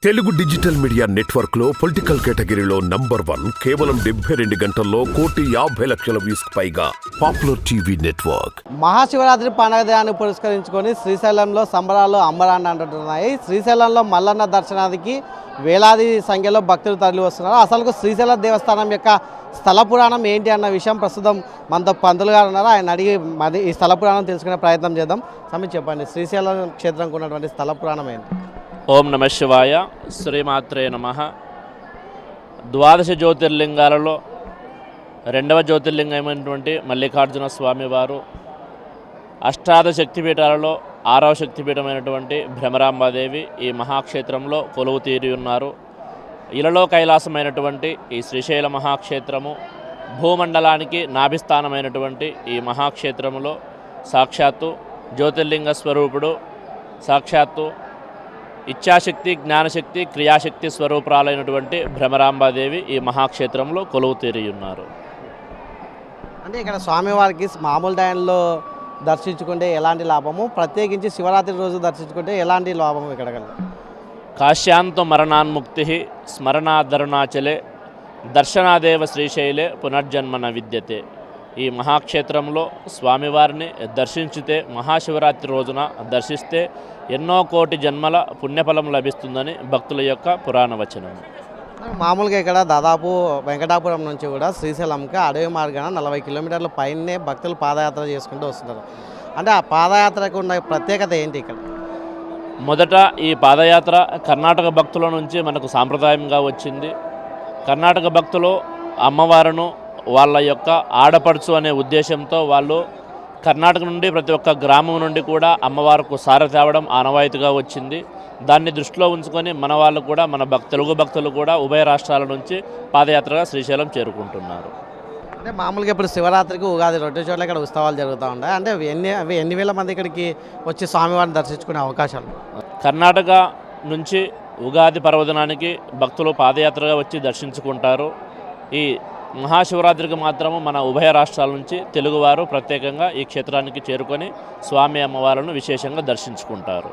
Telugu digital media network లో political కేటగిరీలో #1 కేవలం 72 గంటల్లో 1,50,00,000 వ్యూస్ పైగా పాపులర్ టీవీ నెట్వర్క్. మహాశివరాత్రి పండుగ దినాన్ని పురస్కరించుకొని శ్రీశైలంలో సంబరాలు అంబరాన్ని అంటున్నాయి. శ్రీశైలంలో మల్లన్న దర్శనానికి వేలాది సంఖ్యలో భక్తులు తరలి వస్తున్నారు. అసలు శ్రీశైలం దేవస్థానం యొక్క స్థల పురాణం ఏంటి అన్న విషయం ప్రస్తుతం మనతో పంతులు గారు ఉన్నారు. ఆయన అడిగి మరి ఈ స్థల పురాణం తెలుసుకునే ప్రయత్నం చేద్దాం. సమయం చెప్పండి, శ్రీశైలం క్షేత్రంకు ఉన్నటువంటి స్థల పురాణం ఏంటి? ఓం నమ శివాయ. శ్రీమాత్రే నమః. ద్వాదశ జ్యోతిర్లింగాలలో రెండవ జ్యోతిర్లింగమైనటువంటి మల్లికార్జున స్వామివారు, అష్టాదశ శక్తిపీఠాలలో 6వ శక్తిపీఠమైనటువంటి భ్రమరాంబాదేవి ఈ మహాక్షేత్రంలో కొలువు తీరి ఉన్నారు. ఇలలో కైలాసమైనటువంటి ఈ శ్రీశైల మహాక్షేత్రము భూమండలానికి నాభిస్థానమైనటువంటి ఈ మహాక్షేత్రములో సాక్షాత్తు జ్యోతిర్లింగ స్వరూపుడు, సాక్షాత్తు ఇచ్ఛాశక్తి, జ్ఞానశక్తి, క్రియాశక్తి స్వరూపురాలైనటువంటి భ్రమరాంబాదేవి ఈ మహాక్షేత్రంలో కొలువు తీరి ఉన్నారు. అంటే ఇక్కడ స్వామివారికి మామూలు టైంలో దర్శించుకుంటే ఎలాంటి లాభము, ప్రత్యేకించి శివరాత్రి రోజు దర్శించుకుంటే ఎలాంటి లాభము ఇక్కడ కలదు? కాశ్యాంతో మరణాన్ముక్తి స్మరణాధరుణాచలే దర్శనాదేవ శ్రీశైలే పునర్జన్మన విద్యతే. ఈ మహాక్షేత్రంలో స్వామివారిని దర్శించితే, మహాశివరాత్రి రోజున దర్శిస్తే ఎన్నో కోటి జన్మల పుణ్యఫలం లభిస్తుందని భక్తుల యొక్క పురాణ వచనం. మామూలుగా ఇక్కడ దాదాపు వెంకటాపురం నుంచి కూడా శ్రీశైలంకి అడవి మార్గాన 40 కిలోమీటర్ల పైనే భక్తులు పాదయాత్ర చేసుకుంటూ వస్తున్నారు. అంటే ఆ పాదయాత్రకు ఉన్న ప్రత్యేకత ఏంటి ఇక్కడ? మొదట ఈ పాదయాత్ర కర్ణాటక భక్తుల నుంచి మనకు సాంప్రదాయంగా వచ్చింది. కర్ణాటక భక్తులు అమ్మవారును వాళ్ళ యొక్క ఆడపడుచు అనే ఉద్దేశంతో వాళ్ళు కర్ణాటక నుండి ప్రతి ఒక్క గ్రామం నుండి కూడా అమ్మవారికి సార తేవడం ఆనవాయితీగా వచ్చింది. దాన్ని దృష్టిలో ఉంచుకొని మన వాళ్ళు కూడా, మన తెలుగు భక్తులు కూడా ఉభయ రాష్ట్రాల నుంచి పాదయాత్రగా శ్రీశైలం చేరుకుంటున్నారు. అంటే మామూలుగా ఇప్పుడు శివరాత్రికి, ఉగాది 2 చోట్ల ఇక్కడ ఉత్సవాలు జరుగుతూ ఉంటాయి. అంటే ఎన్ని వేల మంది ఇక్కడికి వచ్చి స్వామివారిని దర్శించుకునే అవకాశాలు? కర్ణాటక నుంచి ఉగాది పర్వదినానికి భక్తులు పాదయాత్రగా వచ్చి దర్శించుకుంటారు. ఈ మహాశివరాత్రికి మాత్రము మన ఉభయ రాష్ట్రాల నుంచి తెలుగువారు ప్రత్యేకంగా ఈ క్షేత్రానికి చేరుకొని స్వామి అమ్మవార్లను విశేషంగా దర్శించుకుంటారు.